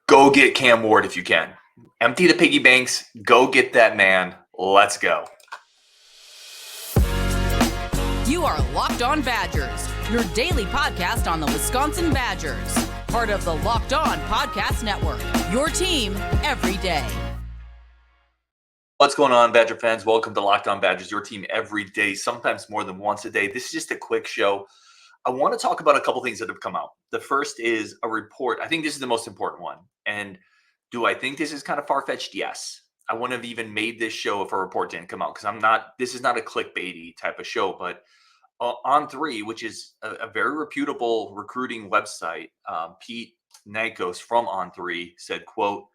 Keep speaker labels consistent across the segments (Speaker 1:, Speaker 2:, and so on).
Speaker 1: Go get Cam Ward if you can. Empty the piggy banks. Go get that man. Let's go.
Speaker 2: You are Locked On Badgers, your daily podcast on the Wisconsin Badgers. Part of the Locked On Podcast Network, your team every day.
Speaker 1: What's going on, Badger fans? Welcome to Locked On Badgers, your team every day, sometimes more than once a day. This is just a quick show. I want to talk about a couple things that have come out. The first is a report. I think this is the most important one. And do I think this is kind of far-fetched? Yes. I wouldn't have even made this show if a report didn't come out because this is not a clickbaity type of show. But On3, which is a very reputable recruiting website, Pete Nikos from On3 said, quote,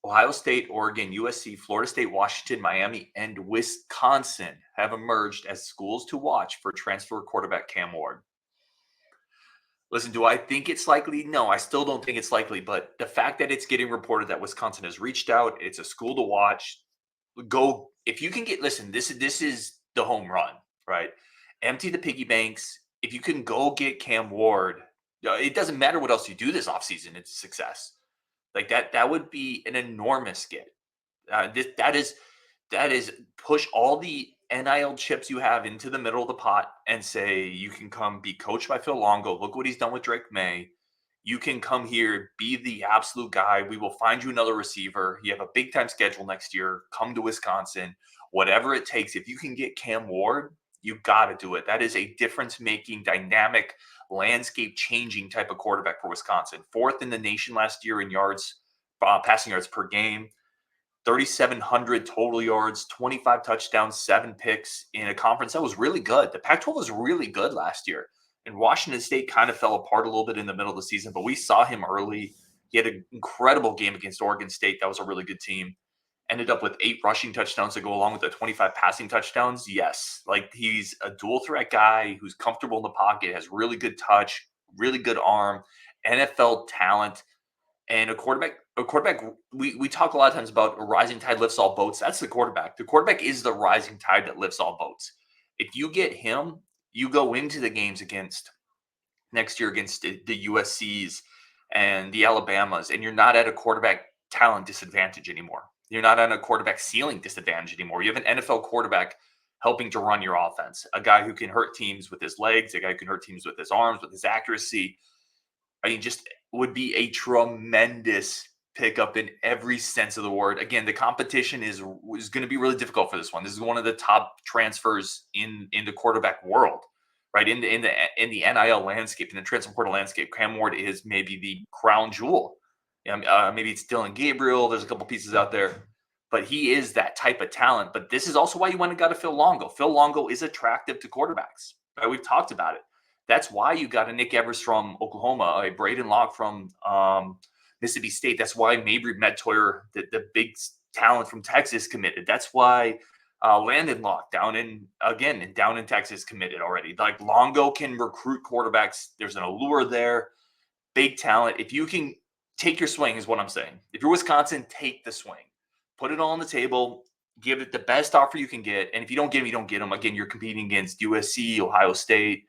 Speaker 1: Ohio State, Oregon, USC, Florida State, Washington, Miami, and Wisconsin have emerged as schools to watch for transfer quarterback Cam Ward. Listen, do I think it's likely? No, I still don't think it's likely. But the fact that it's getting reported that Wisconsin has reached out, it's a school to watch. Go if you can get. Listen, this is the home run, right? Empty the piggy banks. If you can go get Cam Ward, it doesn't matter what else you do this offseason. It's success. Like that would be an enormous get. That is push all the NIL chips you have into the middle of the pot and say you can come be coached by Phil Longo. Look what he's done with Drake May. You can come here, be the absolute guy. We will find you another receiver. You have a big time schedule next year. Come to Wisconsin. Whatever it takes. If you can get Cam Ward, you got to do it. That is a difference-making, dynamic, landscape-changing type of quarterback for Wisconsin. Fourth in the nation last year in yards, passing yards per game. 3,700 total yards, 25 touchdowns, 7 picks in a conference that was really good. The Pac-12 was really good last year. And Washington State kind of fell apart a little bit in the middle of the season, but we saw him early. He had an incredible game against Oregon State. That was a really good team. Ended up with 8 rushing touchdowns to go along with the 25 passing touchdowns. Yes, like he's a dual threat guy who's comfortable in the pocket, has really good touch, really good arm, NFL talent, and a quarterback. We talk a lot of times about a rising tide lifts all boats. That's the quarterback. The quarterback is the rising tide that lifts all boats. If you get him, you go into the games next year against the USCs and the Alabamas, and you're not at a quarterback talent disadvantage anymore. You're not on a quarterback ceiling disadvantage anymore. You have an NFL quarterback helping to run your offense, a guy who can hurt teams with his legs, a guy who can hurt teams with his arms, with his accuracy. I mean, just would be a tremendous pickup in every sense of the word. Again, the competition is going to be really difficult for this one. This is one of the top transfers in the quarterback world, right? In the NIL landscape, in the transfer portal landscape, Cam Ward is maybe the crown jewel. Maybe it's Dylan Gabriel. There's a couple pieces out there, but he is that type of talent. But this is also why you went and got a Phil Longo. Phil Longo is attractive to quarterbacks. Right? We've talked about it. That's why you got a Nick Evers from Oklahoma, a Braden Locke from Mississippi State. That's why Mabry Medtoyer, the big talent from Texas, committed. That's why Landon Locke down in Texas committed already. Like Longo can recruit quarterbacks. There's an allure there, big talent. If you can take your swing is what I'm saying. If you're Wisconsin, take the swing. Put it all on the table. Give it the best offer you can get. And if you don't get them, you don't get them. Again, you're competing against USC, Ohio State.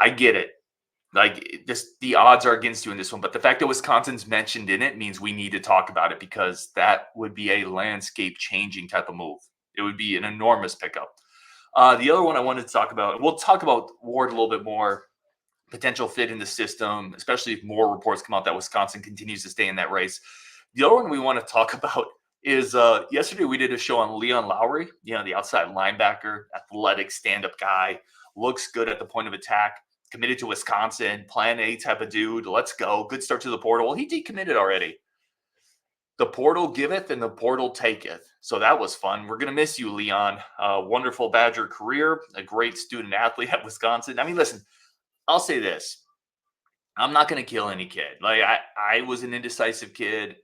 Speaker 1: I get it. Like the odds are against you in this one. But the fact that Wisconsin's mentioned in it means we need to talk about it because that would be a landscape-changing type of move. It would be an enormous pickup. The other one I wanted to talk about, we'll talk about Ward a little bit more. Potential fit in the system, especially if more reports come out that Wisconsin continues to stay in that race. The other one we want to talk about is yesterday we did a show on Leon Lowery, the outside linebacker, athletic stand-up guy, looks good at the point of attack, committed to Wisconsin, plan A type of dude. Let's go. Good start to the portal. Well, he decommitted already. The portal giveth and the portal taketh. So that was fun. We're going to miss you, Leon. Wonderful Badger career, a great student athlete at Wisconsin. I mean, listen, I'll say this. I'm not going to kill any kid. Like I was an indecisive kid.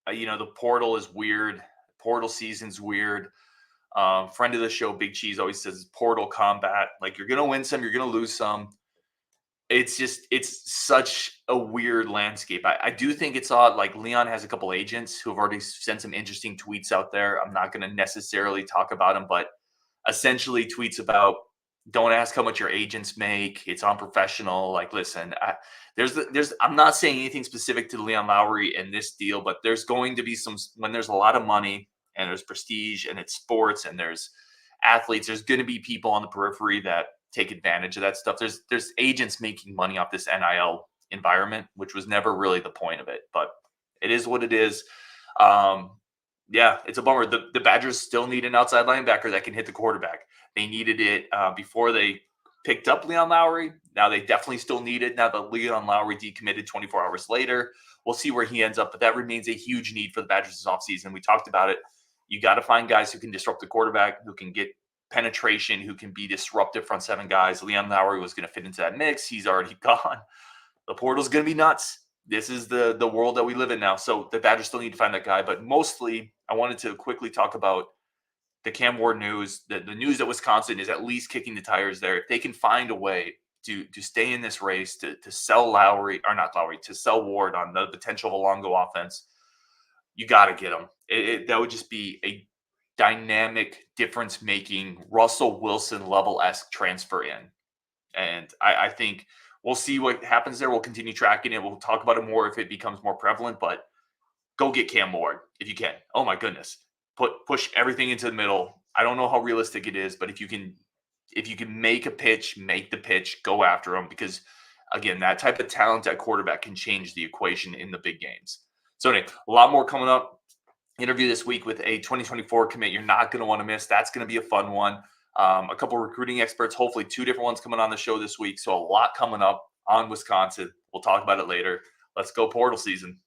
Speaker 1: The portal is weird. Portal season's weird. Friend of the show, Big Cheese, always says portal combat. Like you're going to win some, you're going to lose some. It's such a weird landscape. I do think it's odd. Like Leon has a couple agents who have already sent some interesting tweets out there. I'm not going to necessarily talk about them, but essentially tweets about Don't ask how much your agents make. It's unprofessional. Like, listen, I'm not saying anything specific to Leon Lowery and this deal, but there's going to be when there's a lot of money and there's prestige and it's sports and there's athletes, there's going to be people on the periphery that take advantage of that stuff. There's agents making money off this NIL environment, which was never really the point of it, but it is what it is. Yeah, it's a bummer. The Badgers still need an outside linebacker that can hit the quarterback. They needed it before they picked up Leon Lowery. Now they definitely still need it. Now that Leon Lowery decommitted 24 hours later, we'll see where he ends up. But that remains a huge need for the Badgers this offseason. We talked about it. You got to find guys who can disrupt the quarterback, who can get penetration, who can be disruptive front seven guys. Leon Lowery was going to fit into that mix. He's already gone. The portal's going to be nuts. This is the world that we live in now. So the Badgers still need to find that guy. But mostly, I wanted to quickly talk about the Cam Ward news. The news that Wisconsin is at least kicking the tires there. If they can find a way to stay in this race, to sell Lowery, or not Lowery, to sell Ward on the potential of a Longo offense, you got to get him. That would just be a dynamic, difference-making, Russell Wilson level-esque transfer in. And I think we'll see what happens there. We'll continue tracking it. We'll talk about it more if it becomes more prevalent, but go get Cam Ward if you can. Oh my goodness. Push everything into the middle. I don't know how realistic it is, but if you can make a pitch, make the pitch, go after him, because again, that type of talent at quarterback can change the equation in the big games. So anyway, a lot more coming up. Interview this week with a 2024 commit you're not going to want to miss. That's going to be a fun one. A couple recruiting experts, hopefully 2 different ones coming on the show this week. So a lot coming up on Wisconsin. We'll talk about it later. Let's go portal season.